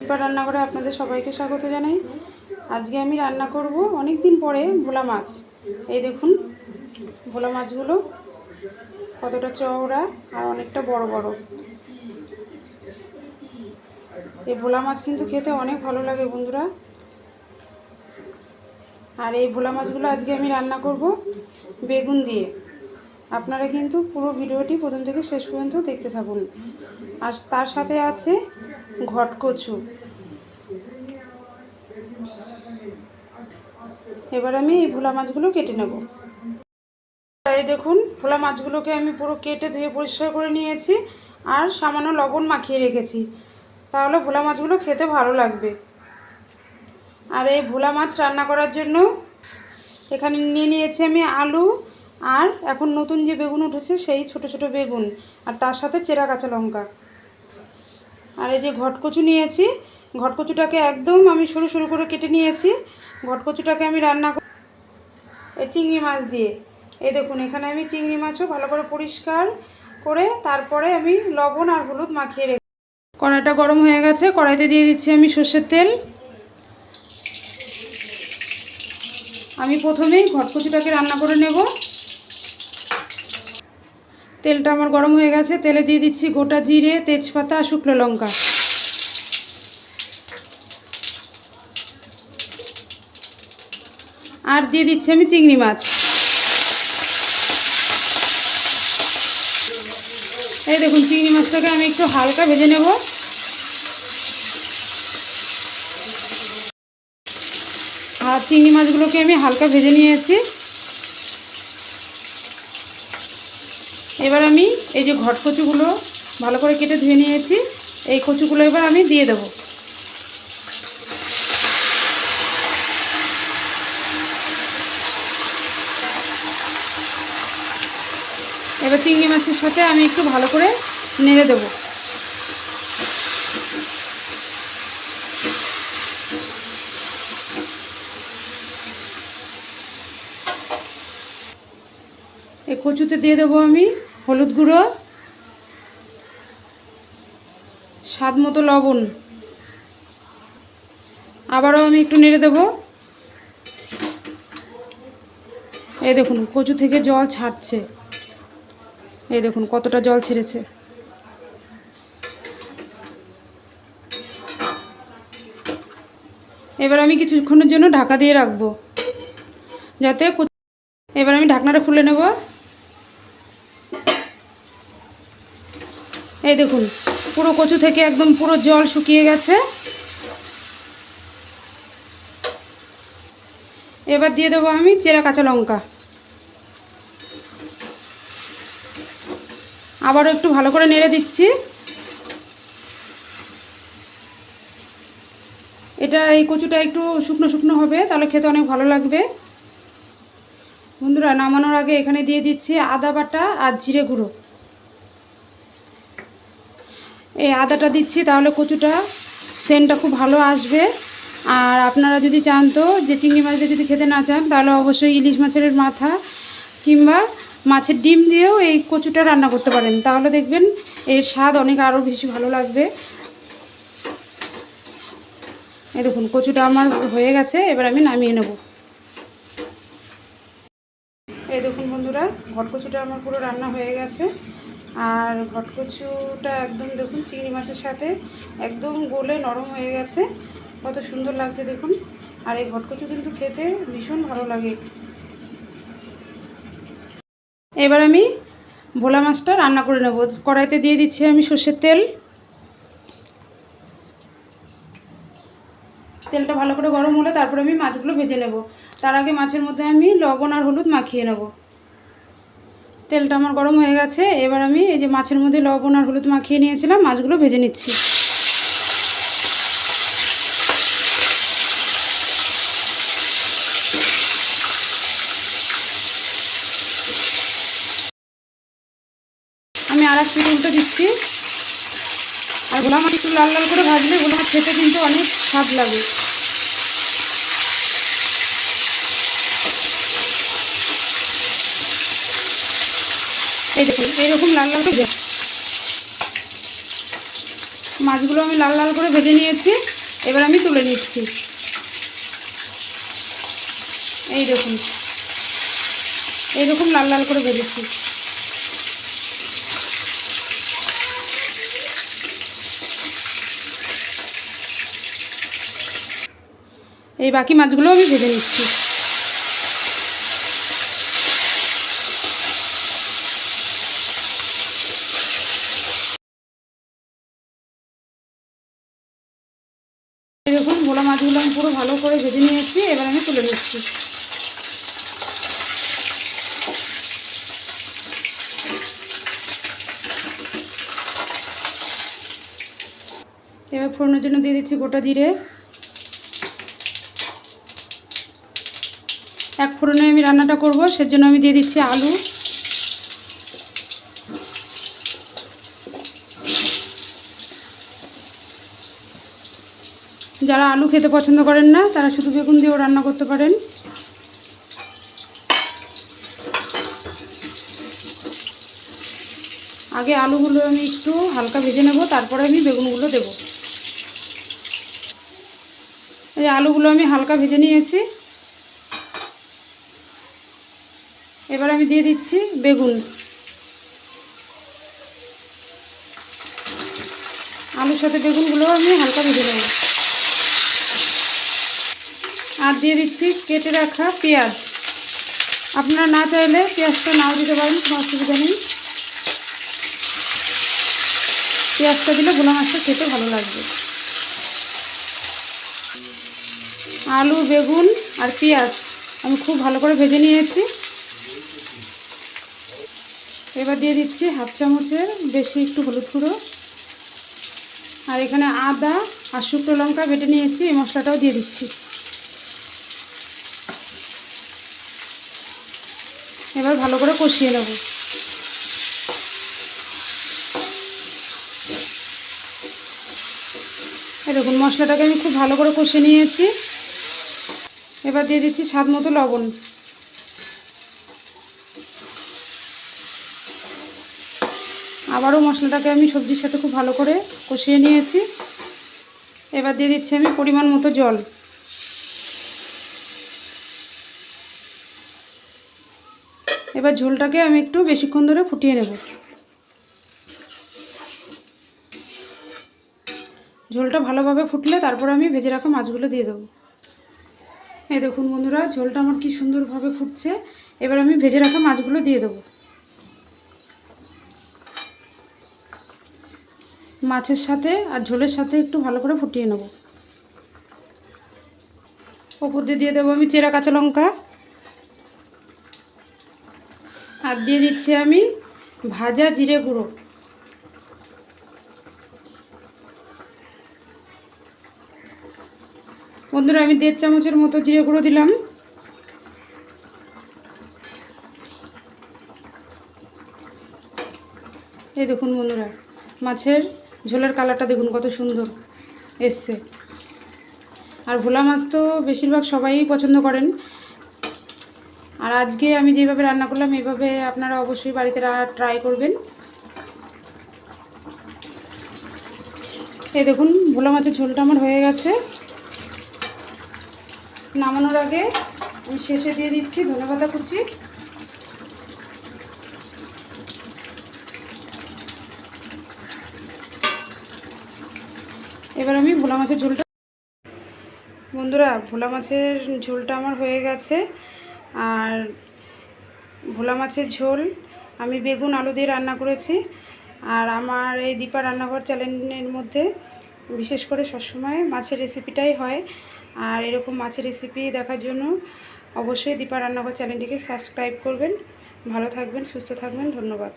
এবার রান্না করে আপনাদের সবাইকে স্বাগত জানাই। আজকে আমি রান্না করব অনেক দিন পরে ভোলা মাছ। এই দেখুন ভোলা মাছগুলো কতটা চওড়া আর অনেকটা বড় বড়। এই ভোলা মাছ কিন্তু খেতে অনেক ভালো লাগে বন্ধুরা। আর এই ভোলা মাছগুলো আজকে আমি রান্না করব বেগুন দিয়ে। আপনারা কিন্তু পুরো ভিডিওটি প্রথম থেকে শেষ পর্যন্ত দেখতে থাকুন। আর তার সাথে আছে ঘটকচু। এবার আমি এই ভোলা মাছগুলো কেটে নেব। এই দেখুন ভোলা মাছগুলোকে আমি পুরো কেটে ধুয়ে পরিষ্কার করে নিয়েছি আর সামান্য লবণ মাখিয়ে রেখেছি, তাহলে ভোলা মাছগুলো খেতে ভালো লাগবে। আর এই ভোলা মাছ রান্না করার জন্য এখানে নিয়ে নিয়েছি আমি আলু আর এখন নতুন যে বেগুন উঠেছে সেই ছোট ছোট বেগুন, আর তার সাথে চেরা কাঁচা লঙ্কা। আর এই যে ঘটকচু নিয়েছি, ঘটকচুটাকে একদম আমি সরু সরু করে কেটে নিয়েছি। ঘটকচুটাকে আমি রান্না এই চিংড়ি মাছ দিয়ে। এই দেখুন এখানে আমি চিংড়ি মাছও ভালো করে পরিষ্কার করে তারপরে আমি লবণ আর হলুদ মাখিয়ে রেখে। কড়াইটা গরম হয়ে গেছে, কড়াইতে দিয়ে দিচ্ছি আমি সর্ষের তেল। আমি প্রথমেই ঘটকচুটাকে রান্না করে নেব। তেলটা আমার গরম হয়ে গেছে, তেলে দিয়ে দিচ্ছি গোটা জিরে, তেজপাতা আর শুকনো লঙ্কা। আর দিয়ে দিচ্ছি আমি চিংড়ি মাছ। এই দেখুন চিংড়ি মাছটাকে আমি একটু হালকা ভেজে নেব। আর চিংড়ি মাছগুলোকে আমি হালকা ভেজে নিয়েছি। এবার আমি এই যে ঘটকচুগুলো ভালো করে কেটে ধুয়ে নিয়েছি, এই কচুগুলো এবার আমি দিয়ে দেব। এবার চিংড়ি মাছের সাথে আমি একটু ভালো করে নেড়ে দেব। এই কচুতে দিয়ে দেবো আমি হলুদ গুঁড়ো, স্বাদ মতো লবণ। আবারও আমি একটু নেড়ে দেব। এই দেখুন কচু থেকে জল ছাড়ছে, এই দেখুন কতটা জল ছেড়েছে। এবার আমি কিছুক্ষণের জন্য ঢাকা দিয়ে রাখবো যাতে। এবার আমি ঢাকনাটা খুলে নেব। এই দেখুন পুরো কচু থেকে একদম পুরো জল শুকিয়ে গেছে। এবার দিয়ে দেবো আমি চেরা কাঁচা লঙ্কা। আবারও একটু ভালো করে নেড়ে দিচ্ছি। এই কচুটা একটু শুকনো শুকনো হবে, তাহলে খেতে অনেক ভালো লাগবে। বন্ধুরা নামানোর আগে এখানে দিয়ে দিচ্ছি আদা বাটা আর জিরে গুঁড়ো। এই আদাটা দিচ্ছি তাহলে কচুটা সেন্টটা খুব ভালো আসবে। আর আপনারা যদি চান তো যে চিংড়ি মাছ দিয়ে যদি খেতে না চান, তাহলে অবশ্যই ইলিশ মাছের মাথা কিংবা মাছের ডিম দিয়েও এই কচুটা রান্না করতে পারেন, তাহলে দেখবেন এর স্বাদ অনেক আরও বেশি ভালো লাগবে। এই দেখুন কচুটা আমার হয়ে গেছে, এবার আমি নামিয়ে নেব। এই দেখুন বন্ধুরা ঘটকচুটা আমার পুরো রান্না হয়ে গেছে। আর ঘটকচুটা একদম দেখুন চিংড়ি মাছের সাথে একদম গলে নরম হয়ে গেছে, কত সুন্দর লাগছে দেখুন। আর এই ঘটকচু কিন্তু খেতে ভীষণ ভালো লাগে। এবার আমি ভোলা মাছটা রান্না করে নেব। কড়াইতে দিয়ে দিচ্ছি আমি সর্ষের তেল। তেলটা ভালো করে গরম হলে তারপরে আমি মাছগুলো ভেজে নেব। তার আগে মাছের মধ্যে আমি লবণ আর হলুদ মাখিয়ে নেব। তেলটা আমার গরম হয়ে গেছে, এবার আমি এই যে মাছের মধ্যে লবণ আর হলুদ মাখিয়ে নিয়েছিলাম মাছগুলো ভেজে নিচ্ছি। আমি আর এক পিঠ উল্টে দিচ্ছি। আর ভোলা মাছ একটু লাল লাল করে ভাজলে ভোলা মাছ খেতে কিন্তু অনেক স্বাদ লাগে। এই দেখুন এইরকম লাল লাল করে মাছগুলো আমি লাল লাল করে ভেজে নিয়েছি, এবার আমি তুলে নিচ্ছি। এই দেখুন এইরকম লাল লাল করে ভেজেছি। এই বাকি মাছগুলো আমি ভেজে নিচ্ছি। দেখুন ভোলা মাছগুলো আমি পুরো ভালো করে ভেজে নিয়েছি, এবার আমি তুলে নিচ্ছি। এবার ফোড়নের জন্য দিয়ে দিচ্ছি গোটা জিরে। এক ফোড়নে আমি রান্নাটা করব, সেজন্য আমি দিয়ে দিচ্ছি আলু। যারা আলু খেতে পছন্দ করেন না তারা শুধু বেগুন দিয়েও রান্না করতে পারেন। আগে আলুগুলো আমি একটু হালকা ভেজে নেব, তারপরে আমি বেগুনগুলো দেব। এই আলুগুলো আমি হালকা ভেজে নিয়েছি, এবার আমি দিয়ে দিচ্ছি বেগুন। আলুর সাথে বেগুনগুলো আমি হালকা ভেজে নেব। আর দিয়ে দিচ্ছি কেটে রাখা পেঁয়াজ। আপনারা না চাইলে পেঁয়াজটা নাও দিতে পারেন, কোনো অসুবিধা নেই। পেঁয়াজটা দিলে ভোলা মাছটা খেতে ভালো লাগবে। আলু, বেগুন আর পেঁয়াজ আমি খুব ভালো করে ভেজে নিয়েছি। এবার দিয়ে দিচ্ছি হাফ চামচের বেশি একটু হলুদ গুঁড়ো, আর এখানে আদা আর শুকনো লঙ্কা বেটে নিয়েছি, এই মশলাটাও দিয়ে দিচ্ছি। এবার ভালো করে কষিয়ে নেব। দেখুন মশলাটাকে আমি খুব ভালো করে কষে নিয়েছি। এবার দিয়ে দিচ্ছি স্বাদ মতো লবণ। আবারও মশলাটাকে আমি সবজির সাথে খুব ভালো করে কষিয়ে নিয়েছি। এবার দিয়ে দিচ্ছি আমি পরিমাণ মতো জল। এবার ঝোলটাকে আমি একটু বেশিক্ষণ ধরে ফুটিয়ে নেব। ঝোলটা ভালোভাবে ফুটলে তারপর আমি ভেজে রাখা মাছগুলো দিয়ে দেবো। এই দেখুন বন্ধুরা, ঝোলটা আমার কি সুন্দরভাবে ফুটছে। এবার আমি ভেজে রাখা মাছগুলো দিয়ে দেবো। মাছের সাথে আর ঝোলের সাথে একটু ভালো করে ফুটিয়ে নেব। ওপর দিয়ে দেবো আমি চেরা কাঁচা লঙ্কা, আর দিয়ে দিচ্ছি আমি ভাজা জিরে গুঁড়ো। বন্ধুরা আমি 1.5 চামচের মতো জিরে গুঁড়ো দিলাম। এই দেখুন বন্ধুরা, মাছের ঝোলের কালারটা দেখুন কত সুন্দর এসছে। আর ভোলা মাছ তো বেশিরভাগ সবাই পছন্দ করেন। আর আজকে আমি যেভাবে রান্না করলাম এইভাবে আপনারা অবশ্যই বাড়িতে ট্রাই করবেন। এই দেখুন ভোলা মাছের ঝোলটা আমার হয়ে গেছে। নামানোর আগে আমি শেষে দিয়ে দিচ্ছি ধনেপাতা কুচি। এবার আমি ভোলা মাছের ঝোলটা, বন্ধুরা ভোলা মাছের ঝোলটা আমার হয়ে গেছে। আর ভোলা মাছের ঝোল আমি বেগুন আলু দিয়ে রান্না করেছি। আর আমার এই দীপা রান্নাঘর চ্যানেলের মধ্যে বিশেষ করে সবসময় মাছের রেসিপিটাই হয়। আর এরকম মাছের রেসিপি দেখার জন্য অবশ্যই দীপা রান্নাঘর চ্যানেলটিকে সাবস্ক্রাইব করবেন। ভালো থাকবেন, সুস্থ থাকবেন, ধন্যবাদ।